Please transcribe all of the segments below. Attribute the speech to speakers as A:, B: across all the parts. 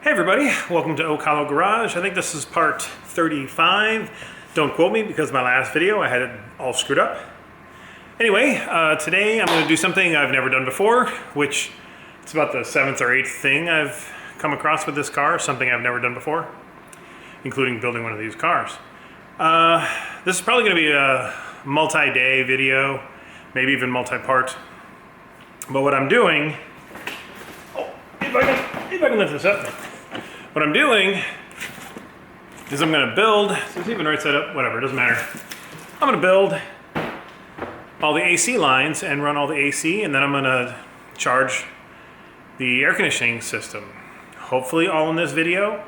A: Hey everybody, welcome to Oak Hollow Garage. I think this is part 35. Don't quote me because my last video I had it all screwed up. Anyway, today I'm going to do something I've never done before, which it's about the 7th or 8th thing I've come across with this car, something I've never done before, including building one of these cars. This is probably going to be a multi-day video, maybe even multi-part. But what I'm doing, if I can lift this up. What I'm doing is I'm going to build, so it's even right side up, whatever, it doesn't matter. I'm going to build all the AC lines and run all the AC, and then I'm going to charge the air conditioning system. Hopefully all in this video.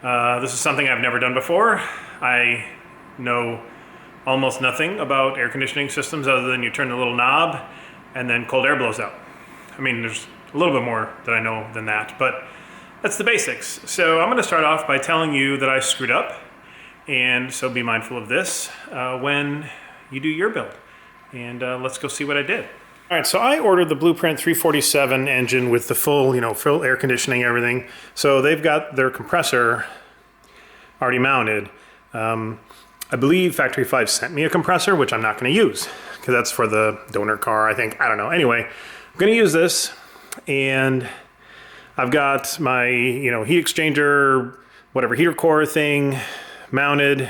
A: This is something I've never done before. I know almost nothing about air conditioning systems other than you turn the little knob and then cold air blows out. I mean, there's a little bit more that I know than that, but that's the basics. So I'm going to start off by telling you that I screwed up, and so be mindful of this when you do your build. And let's go see what I did. All right, so I ordered the Blueprint 347 engine with the full, full air conditioning, everything. So they've got their compressor already mounted. I believe Factory 5 sent me a compressor, which I'm not going to use because that's for the donor car, I think. I don't know. Anyway, I'm going to use this, and I've got my, heat exchanger, whatever heater core thing mounted.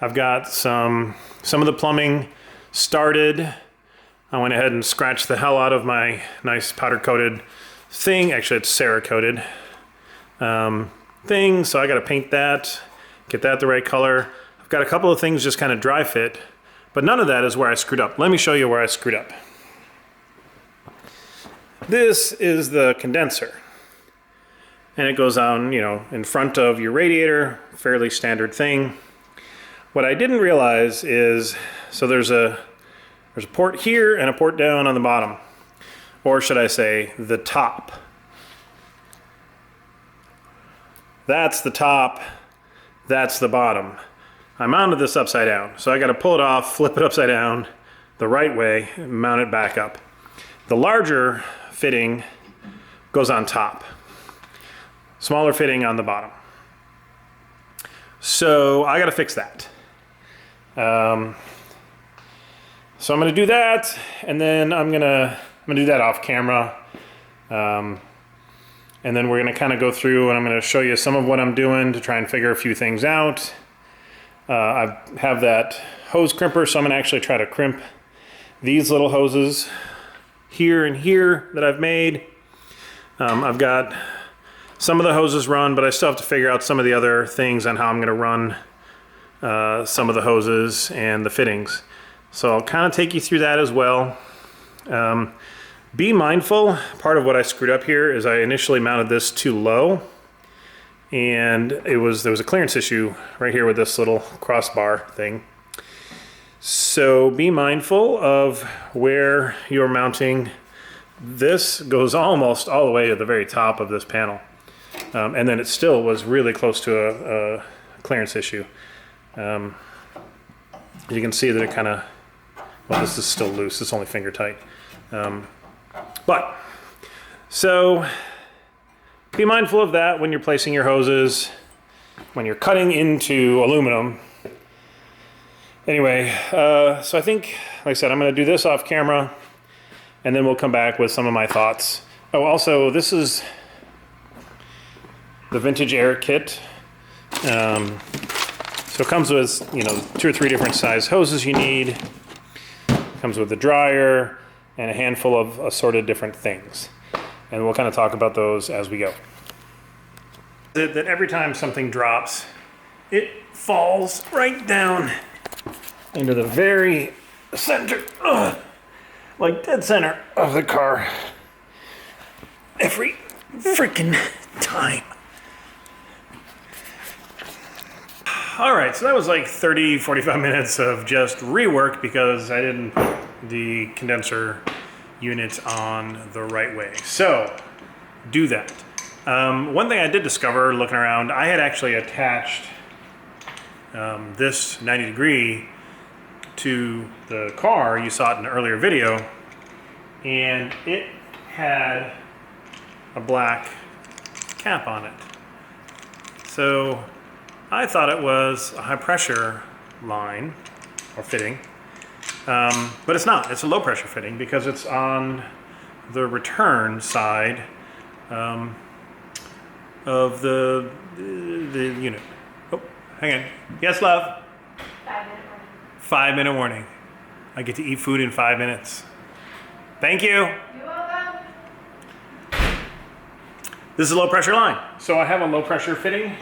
A: I've got some of the plumbing started. I went ahead and scratched the hell out of my nice powder coated thing. Actually, it's Cerakoted thing. So I got to paint that, get that the right color. I've got a couple of things just kind of dry fit, but none of that is where I screwed up. Let me show you where I screwed up. This is the condenser. And it goes on, in front of your radiator, fairly standard thing. What I didn't realize is, so there's a port here and a port down on the bottom. Or should I say, the top. That's the top, that's the bottom. I mounted this upside down, so I gotta pull it off, flip it upside down the right way, and mount it back up. The larger fitting goes on top. Smaller fitting on the bottom. So I got to fix that. So I'm going to do that, and then I'm going to do that off camera. And then we're going to kind of go through, and I'm going to show you some of what I'm doing to try and figure a few things out. I have that hose crimper, so I'm going to actually try to crimp these little hoses here and here that I've made. I've got some of the hoses run, but I still have to figure out some of the other things on how I'm going to run some of the hoses and the fittings. So I'll kind of take you through that as well. Be mindful, part of what I screwed up here is I initially mounted this too low, and there was a clearance issue right here with this little crossbar thing. So be mindful of where you're mounting. This goes almost all the way to the very top of this panel. And then it still was really close to a clearance issue. You can see that it kind of, well, this is still loose. It's only finger tight. So be mindful of that when you're placing your hoses, when you're cutting into aluminum. Anyway, so I think, like I said, I'm going to do this off camera, and then we'll come back with some of my thoughts. Oh, also, this is the vintage air kit. So it comes with 2 or 3 different size hoses you need. It comes with a dryer and a handful of assorted different things, and we'll kind of talk about those as we go. That every time something drops, it falls right down into the very center, like dead center of the car every freaking time. All right, so that was like 30, 45 minutes of just rework because I didn't put the condenser unit on the right way. So do that. One thing I did discover looking around, I had actually attached this 90 degree to the car. You saw it in an earlier video, and it had a black cap on it. So I thought it was a high pressure line or fitting, but it's not. It's a low pressure fitting because it's on the return side of the unit. Oh, hang on. Yes, love?
B: 5-minute warning.
A: 5-minute warning. I get to eat food in 5 minutes. Thank you.
B: You're welcome.
A: This is a low pressure line. So I have a low pressure fitting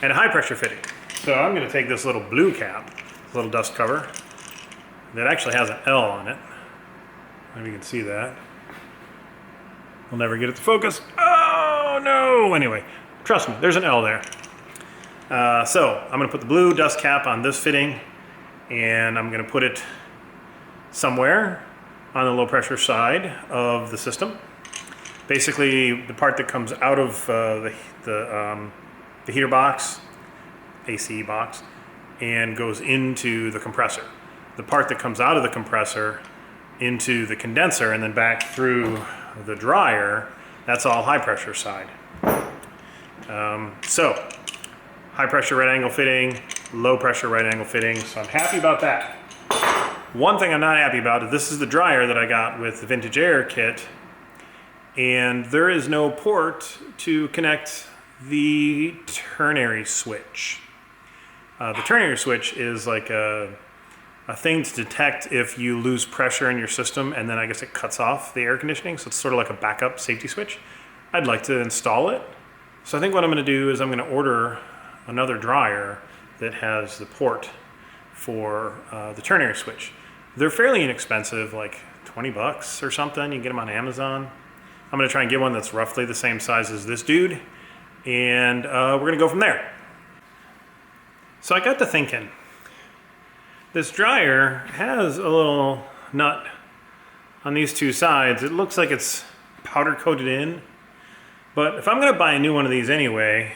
A: and a high pressure fitting. So I'm going to take this little blue cap, this little dust cover that actually has an L on it. Maybe you can see that. We'll never get it to focus. Oh no! Anyway, trust me, there's an L there. So I'm going to put the blue dust cap on this fitting, and I'm going to put it somewhere on the low pressure side of the system. Basically, the part that comes out of the heater box, AC box, and goes into the compressor. The part that comes out of the compressor into the condenser and then back through the dryer, that's all high pressure side. So high pressure right angle fitting, low pressure right angle fitting, so I'm happy about that. One thing I'm not happy about is this is the dryer that I got with the Vintage Air kit, and there is no port to connect the ternary switch. The ternary switch is like a thing to detect if you lose pressure in your system, and then I guess it cuts off the air conditioning, so it's sort of like a backup safety switch. I'd like to install it. So I think what I'm going to do is I'm going to order another dryer that has the port for the ternary switch. They're fairly inexpensive, like 20 bucks or something. You can get them on Amazon. I'm going to try and get one that's roughly the same size as this dude, and we're going to go from there. So I got to thinking, this dryer has a little nut on these two sides. It looks like it's powder coated in, but if I'm going to buy a new one of these anyway,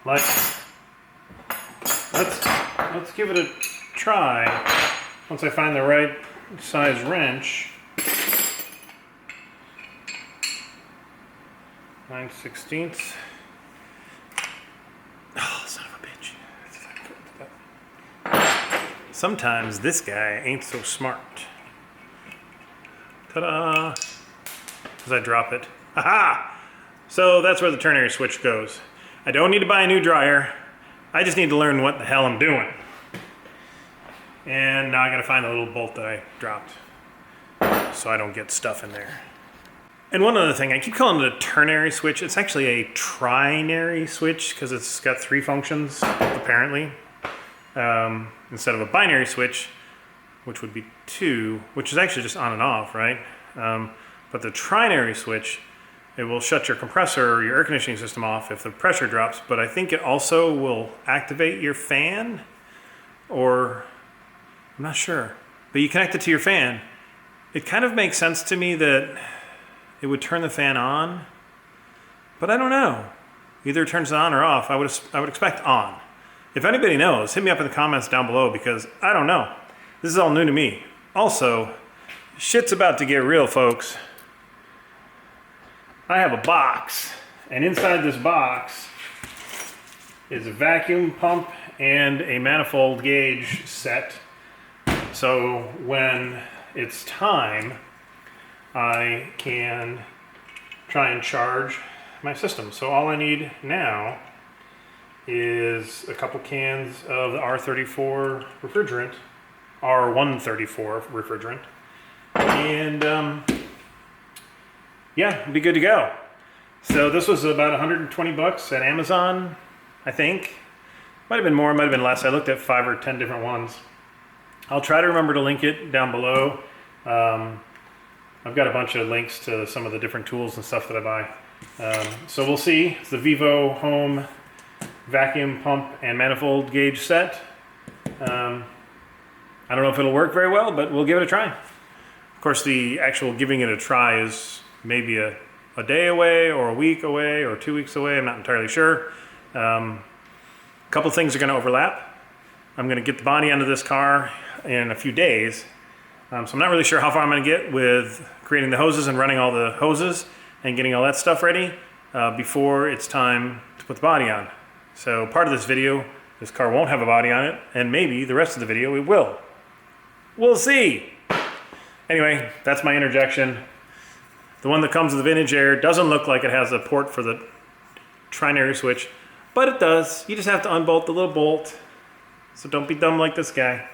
A: let's give it a try. Once I find the right size wrench. 9/16. Oh, son of a bitch. Sometimes this guy ain't so smart. Ta-da! As I drop it. Aha! So that's where the ternary switch goes. I don't need to buy a new dryer. I just need to learn what the hell I'm doing. And now I gotta find the little bolt that I dropped so I don't get stuff in there. And one other thing, I keep calling it a ternary switch. It's actually a trinary switch because it's got 3 functions, apparently. Instead of a binary switch, which would be 2, which is actually just on and off, right? But the trinary switch, it will shut your compressor or your air conditioning system off if the pressure drops, but I think it also will activate your fan, or I'm not sure. But you connect it to your fan. It kind of makes sense to me that it would turn the fan on, but I don't know. Either it turns it on or off. I would expect on. If anybody knows, hit me up in the comments down below because I don't know. This is all new to me. Also, shit's about to get real, folks. I have a box, and inside this box is a vacuum pump and a manifold gauge set. So when it's time, I can try and charge my system. So all I need now is a couple cans of the R34 refrigerant, R134 refrigerant, and yeah, it'll be good to go. So this was about 120 bucks at Amazon, I think. Might have been more, might have been less. I looked at 5 or 10 different ones. I'll try to remember to link it down below. I've got a bunch of links to some of the different tools and stuff that I buy. So we'll see. It's the Vivo Home vacuum pump and manifold gauge set. I don't know if it'll work very well, but we'll give it a try. Of course, the actual giving it a try is maybe a day away or a week away or 2 weeks away. I'm not entirely sure. A couple things are going to overlap. I'm going to get the body onto this car in a few days. So I'm not really sure how far I'm going to get with creating the hoses and running all the hoses and getting all that stuff ready before it's time to put the body on. So part of this video, this car won't have a body on it, and maybe the rest of the video it will. We'll see. Anyway, that's my interjection. The one that comes with the vintage air doesn't look like it has a port for the trinary switch, but it does. You just have to unbolt the little bolt. So don't be dumb like this guy.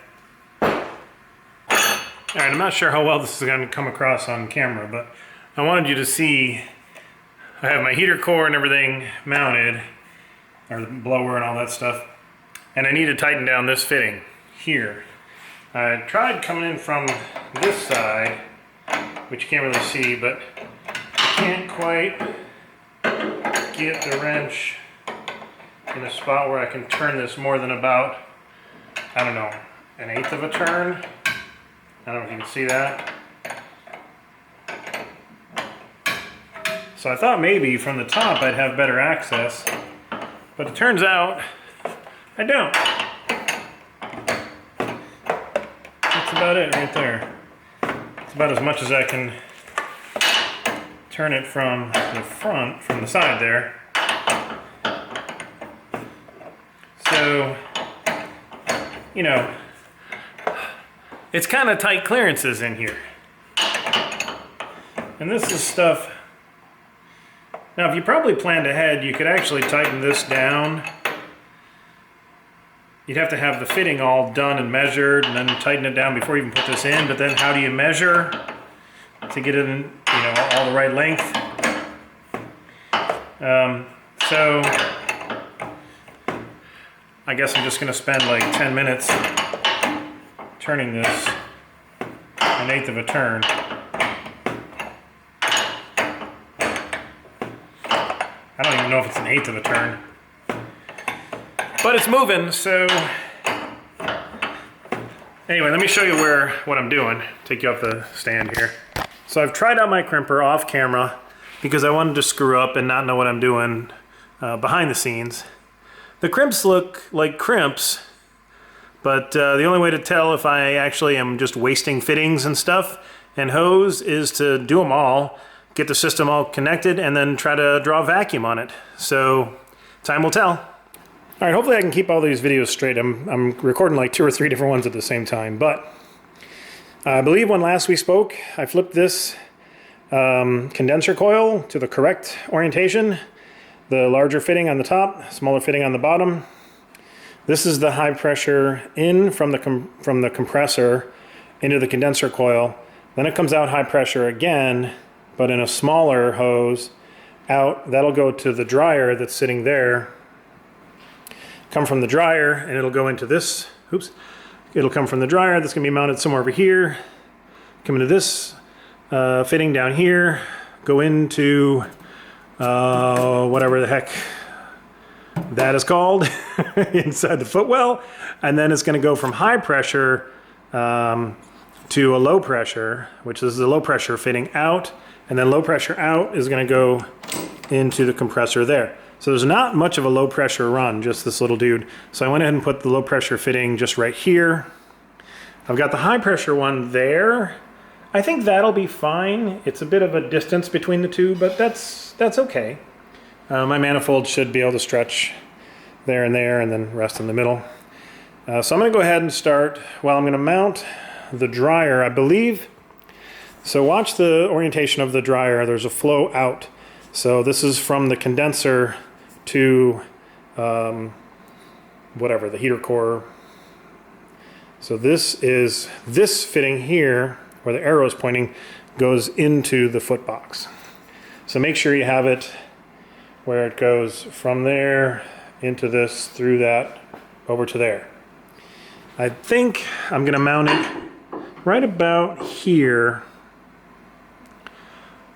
A: All right, I'm not sure how well this is going to come across on camera, but I wanted you to see I have my heater core and everything mounted, or the blower and all that stuff, and I need to tighten down this fitting here. I tried coming in from this side, which you can't really see, but I can't quite get the wrench in a spot where I can turn this more than about, I don't know, 1/8 of a turn. I don't know if you can see that. So I thought maybe from the top I'd have better access, but it turns out I don't. That's about it right there. It's about as much as I can turn it from the front, from the side there. So, you know, it's kind of tight clearances in here. And this is stuff. Now, if you probably planned ahead, you could actually tighten this down. You'd have to have the fitting all done and measured and then tighten it down before you even put this in. But then how do you measure to get it in, you know, all the right length? So I guess I'm just going to spend like 10 minutes turning this 1/8 of a turn. I don't even know if it's 1/8 of a turn, but it's moving. So anyway, let me show you what I'm doing. Take you off the stand here. So I've tried out my crimper off camera because I wanted to screw up and not know what I'm doing behind the scenes. The crimps look like crimps, but the only way to tell if I actually am just wasting fittings and stuff and hose is to do them all, get the system all connected, and then try to draw a vacuum on it. So time will tell. All right, hopefully I can keep all these videos straight. I'm recording like 2 or 3 different ones at the same time, but I believe when last we spoke, I flipped this condenser coil to the correct orientation. The larger fitting on the top, smaller fitting on the bottom. This is the high pressure in from the compressor into the condenser coil. Then it comes out high pressure again, but in a smaller hose out. That'll go to the dryer that's sitting there. Come from the dryer and it'll go into this. Oops. It'll come from the dryer. That's gonna be mounted somewhere over here. Come into this fitting down here. Go into whatever the heck that is called inside the footwell, and then it's going to go from high pressure to a low pressure, which is the low pressure fitting out, and then low pressure out is going to go into the compressor there. So there's not much of a low pressure run, just this little dude. So I went ahead and put the low pressure fitting just right here. I've got the high pressure one there. I think that'll be fine. It's a bit of a distance between the two, but that's okay. My manifold should be able to stretch there and then rest in the middle. So I'm going to go ahead and start. Well, I'm going to mount the dryer, I believe. So watch the orientation of the dryer. There's a flow out. So this is from the condenser to whatever, the heater core. So this fitting here, where the arrow is pointing, goes into the foot box. So make sure you have it where it goes from there into this, through that, over to there. I think I'm going to mount it right about here.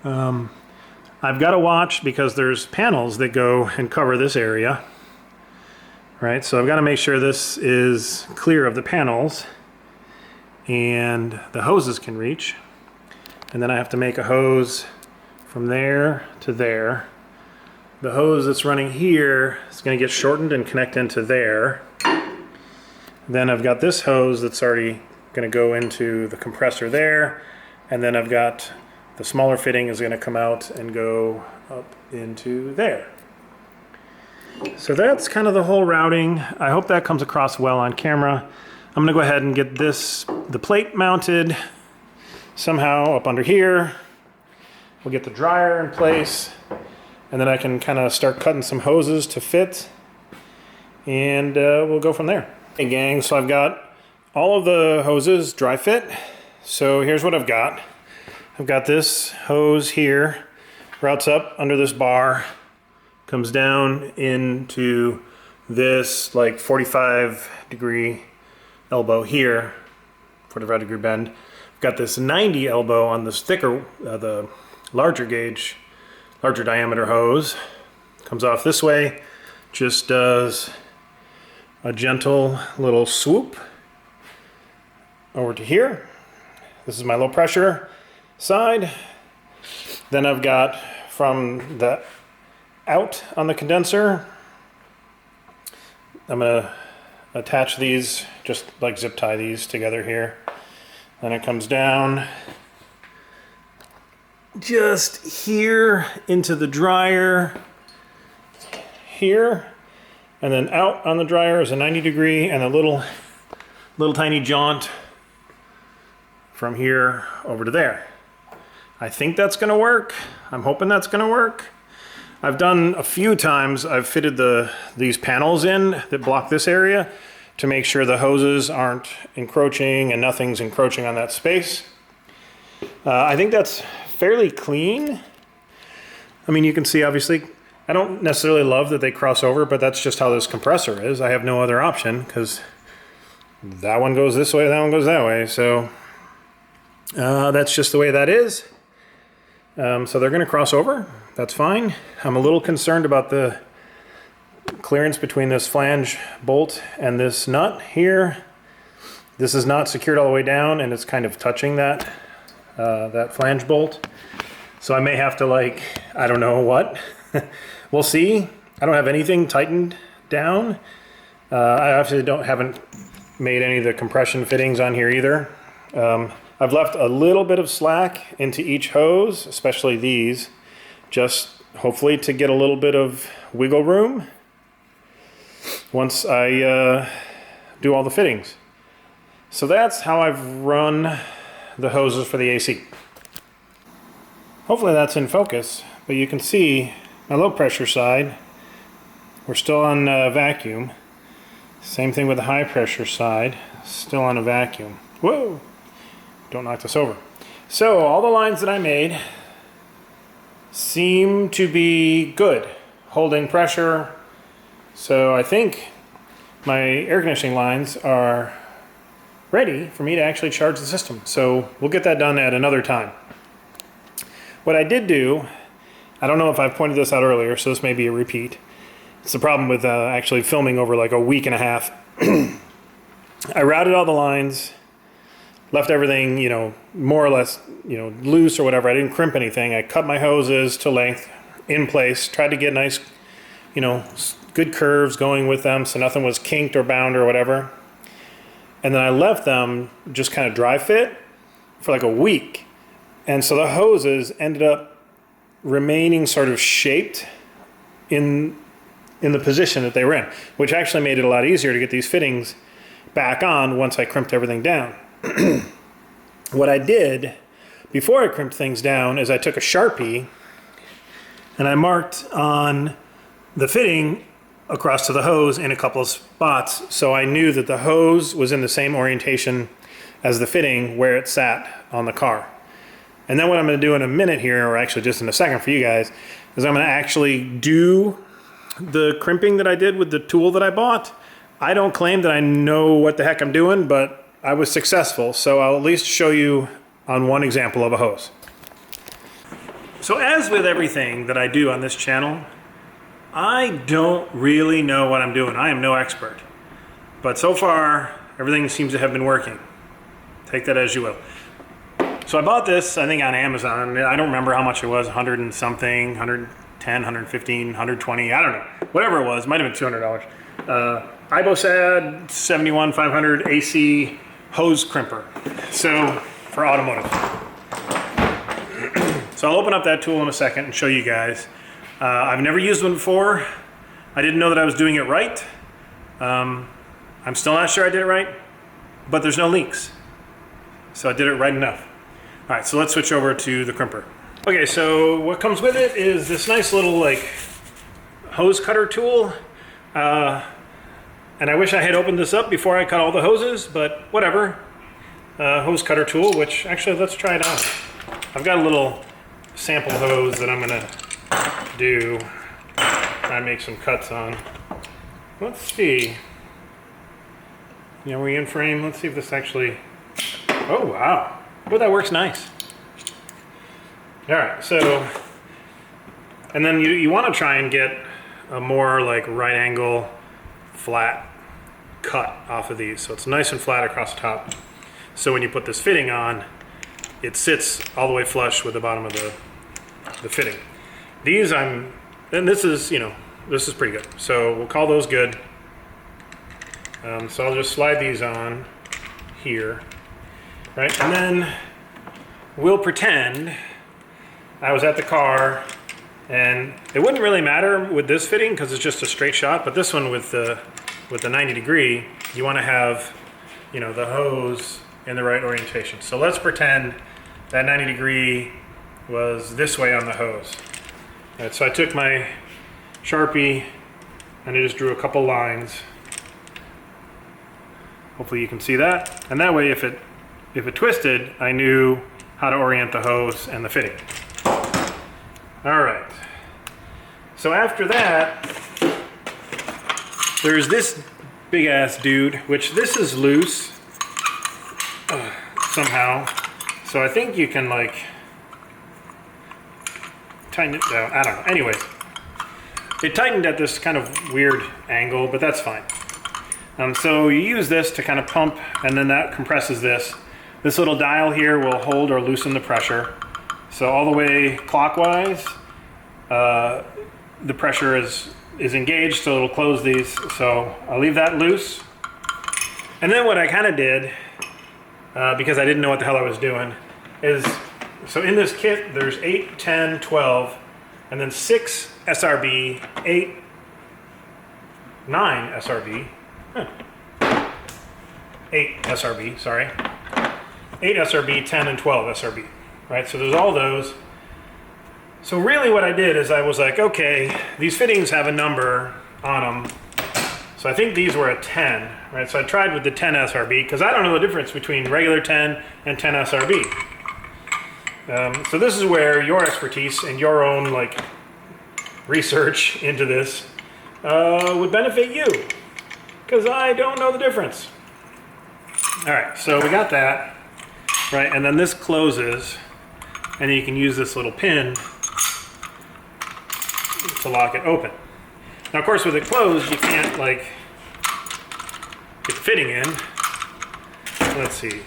A: I've got to watch because there's panels that go and cover this area. Right, so I've got to make sure this is clear of the panels and the hoses can reach. And then I have to make a hose from there to there. The hose that's running here is going to get shortened and connect into there. Then I've got this hose that's already going to go into the compressor there. And then I've got the smaller fitting is going to come out and go up into there. So that's kind of the whole routing. I hope that comes across well on camera. I'm gonna go ahead and get the plate mounted somehow up under here. We'll get the dryer in place, and then I can kind of start cutting some hoses to fit, and we'll go from there. Hey gang, so I've got all of the hoses dry fit. So here's what I've got. I've got this hose here, routes up under this bar, comes down into this like 45-degree elbow here, 45-degree bend. I've got this 90 elbow on this thicker, the larger gauge, larger diameter hose. Comes off this way, just does a gentle little swoop over to here. This is my low pressure side. Then I've got from the out on the condenser, I'm gonna attach these, just like zip tie these together here. Then it comes down just here into the dryer here, and then out on the dryer is a 90-degree and a little tiny jaunt from here over to there. I think that's gonna work. I'm hoping that's gonna work. I've done a few times, I've fitted these panels in that block this area to make sure the hoses aren't encroaching and nothing's encroaching on that space. I think that's fairly clean. I mean, you can see obviously, I don't necessarily love that they cross over, but that's just how this compressor is. I have no other option because that one goes this way, that one goes that way. So that's just the way that is. So they're gonna cross over, that's fine. I'm a little concerned about the clearance between this flange bolt and this nut here. This is not secured all the way down and it's kind of touching that, that flange bolt. So I may have to I don't know what. We'll see. I don't have anything tightened down. I obviously haven't made any of the compression fittings on here either. I've left a little bit of slack into each hose, especially these, just hopefully to get a little bit of wiggle room once I do all the fittings. So that's how I've run the hoses for the AC. Hopefully that's in focus, but you can see my low pressure side, we're still on vacuum. Same thing with the high pressure side, still on a vacuum. Whoa, don't knock this over. So all the lines that I made seem to be good, holding pressure. So I think my air conditioning lines are ready for me to actually charge the system. So we'll get that done at another time. What I did do, I don't know if I've pointed this out earlier, so this may be a repeat. It's the problem with actually filming over like a week and a half. I routed all the lines, left everything, you know, more or less, you know, loose or whatever. I didn't crimp anything. I cut my hoses to length in place, tried to get nice, you know, good curves going with them so nothing was kinked or bound or whatever. And then I left them just kind of dry fit for like a week. And so the hoses ended up remaining sort of shaped in the position that they were in, which actually made it a lot easier to get these fittings back on once I crimped everything down. What I did before I crimped things down is I took a Sharpie and I marked on the fitting across to the hose in a couple of spots, so I knew that the hose was in the same orientation as the fitting where it sat on the car. And then what I'm going to do in a minute here, or actually just in a second for you guys, is I'm going to actually do the crimping that I did with the tool that I bought. I don't claim that I know what the heck I'm doing, but I was successful, so I'll at least show you on one example of a hose. So as with everything that I do on this channel, I don't really know what I'm doing. I am no expert. But so far, everything seems to have been working. Take that as you will. So I bought this, I think on Amazon. I don't remember how much it was, 100 and something, 110, 115, 120, I don't know. Whatever it was, might have been $200. Ibosad 71500 AC hose crimper. So, for automotive. So I'll open up that tool in a second and show you guys. I've never used one before. I didn't know that I was doing it right. I'm still not sure I did it right, but there's no leaks. So I did it right enough. All right, so let's switch over to the crimper. Okay, so what comes with it is this nice little like hose cutter tool. And I wish I had opened this up before I cut all the hoses, but whatever. Hose cutter tool, which actually let's try it out. I've got a little sample hose that I'm gonna do. Try and make some cuts on. Let's see. Yeah, we in frame. Let's see if this actually. Oh wow! Oh, that works nice. All right, so, and then you want to try and get a more like right angle, flat cut off of these, so it's nice and flat across the top. So when you put this fitting on, it sits all the way flush with the bottom of the fitting. These and this is, you know, this is pretty good. So we'll call those good. So I'll just slide these on here, right? And then we'll pretend I was at the car, and it wouldn't really matter with this fitting because it's just a straight shot, but this one with the 90 degree, you want to have, you know, the hose in the right orientation. So let's pretend that 90 degree was this way on the hose. All right, so I took my Sharpie and I just drew a couple lines. Hopefully you can see that. And that way if it twisted, I knew how to orient the hose and the fitting. All right. So after that, there's this big ass dude, which this is loose somehow. So I think you can like tighten it down. I don't know. Anyways, it tightened at this kind of weird angle, but that's fine. So you use this to kind of pump, and then that compresses this. This little dial here will hold or loosen the pressure. So all the way clockwise, the pressure is engaged, so it'll close these. So I'll leave that loose. And then what I kind of did, because I didn't know what the hell I was doing, is, so in this kit, there's 8, 10, 12, and then 6 SRB, 8, 9 SRB, 8 SRB, sorry. 8 SRB, 10, and 12 SRB, right? So there's all those. So really what I did is I was like, okay, these fittings have a number on them. So I think these were a 10, right? So I tried with the 10 SRB because I don't know the difference between regular 10 and 10 SRB. So this is where your expertise and your own like research into this would benefit you, because I don't know the difference. All right, so we got that, right? And then this closes, and then you can use this little pin to lock it open. Now, of course, with it closed, you can't like get the fitting in. Let's see,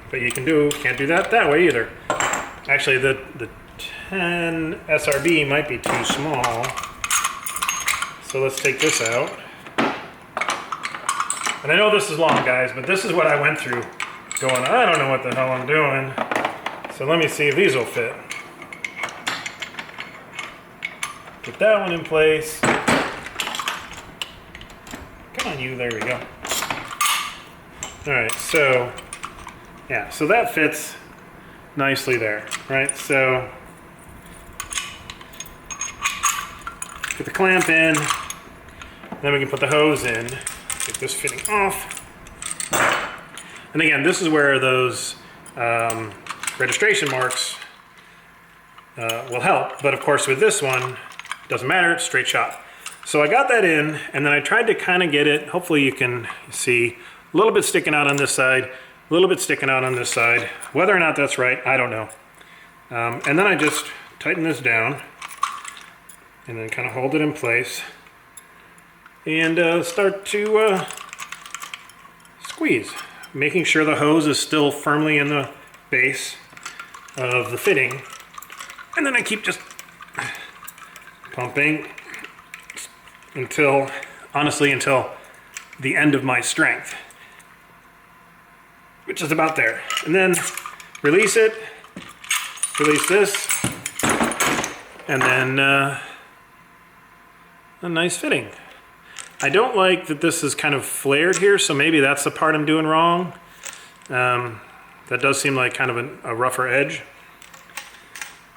A: but you can't do that way either. Actually, the 10 SRB might be too small. So let's take this out. And I know this is long, guys, but this is what I went through going, I don't know what the hell I'm doing. So let me see if these will fit. Get that one in place. Come on, you, there we go. All right, so, yeah, so that fits nicely there, right? So, get the clamp in, then we can put the hose in. Get this fitting off. And again, this is where those registration marks will help, but of course with this one, doesn't matter, it's straight shot. So I got that in, and then I tried to kind of get it, hopefully you can see, a little bit sticking out on this side, a little bit sticking out on this side. Whether or not that's right, I don't know. And then I just tighten this down, and then kind of hold it in place, and start to squeeze, making sure the hose is still firmly in the base of the fitting. And then I keep just pumping until, honestly, until the end of my strength, which is about there. And then release it, release this, and then a nice fitting. I don't like that this is kind of flared here, so maybe that's the part I'm doing wrong. That does seem like kind of a rougher edge.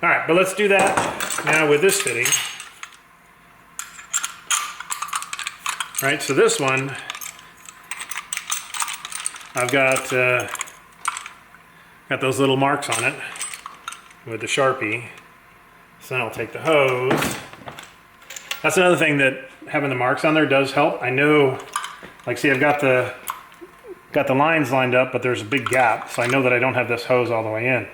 A: All right, but let's do that now with this fitting. All right, so this one, I've got those little marks on it with the Sharpie. So then I'll take the hose. That's another thing that having the marks on there does help. I know, like see, I've got the lines lined up, but there's a big gap, so I know that I don't have this hose all the way in.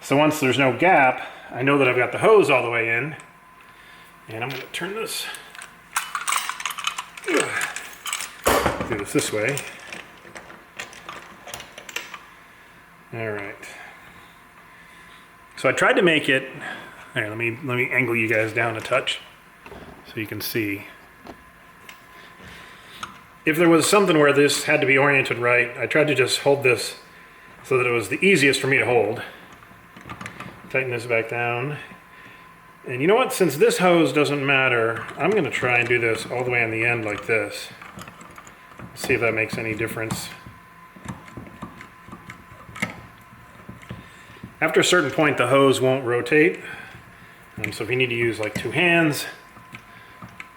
A: So once there's no gap, I know that I've got the hose all the way in. And I'm going to turn this, do this way. All right. So I tried to make it, here, let me angle you guys down a touch so you can see. If there was something where this had to be oriented right, I tried to just hold this so that it was the easiest for me to hold. Tighten this back down. And you know what? Since this hose doesn't matter, I'm going to try and do this all the way on the end like this. See if that makes any difference. After a certain point, the hose won't rotate. So if you need to use like two hands,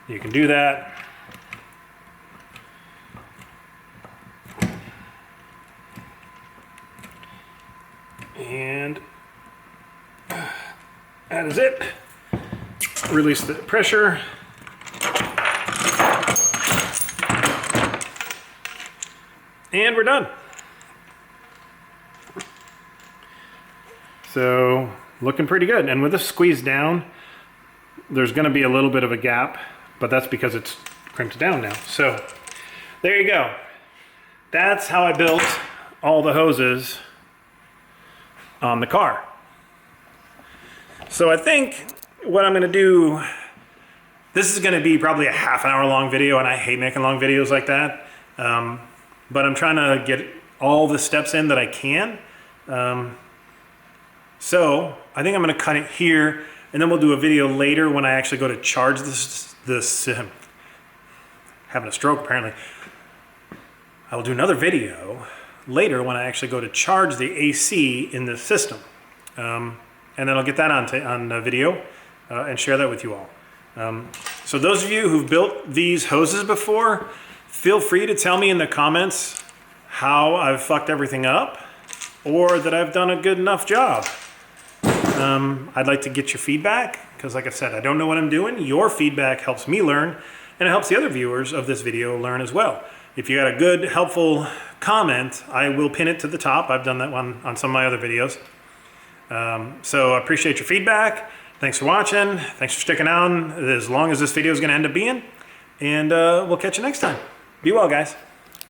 A: you can do that. And that is it. Release the pressure. And we're done. So looking pretty good. And with this squeezed down, there's going to be a little bit of a gap, but that's because it's crimped down now. So there you go. That's how I built all the hoses on the car. So I think what I'm going to do, this is going to be probably a half-an-hour long video, and I hate making long videos like that. But I'm trying to get all the steps in that I can. So I think I'm going to cut it here, and then we'll do a video later when I actually go to charge this having a stroke apparently. I will do another video later when I actually go to charge the AC in the system. And then I'll get that on video and share that with you all. So those of you who've built these hoses before, feel free to tell me in the comments how I've fucked everything up or that I've done a good enough job. I'd like to get your feedback because like I said, I don't know what I'm doing. Your feedback helps me learn and it helps the other viewers of this video learn as well. If you got a good, helpful comment, I will pin it to the top. I've done that one on some of my other videos. So I appreciate your feedback. Thanks for watching. Thanks for sticking on as long as this video is going to end up being. And we'll catch you next time. Be well, guys.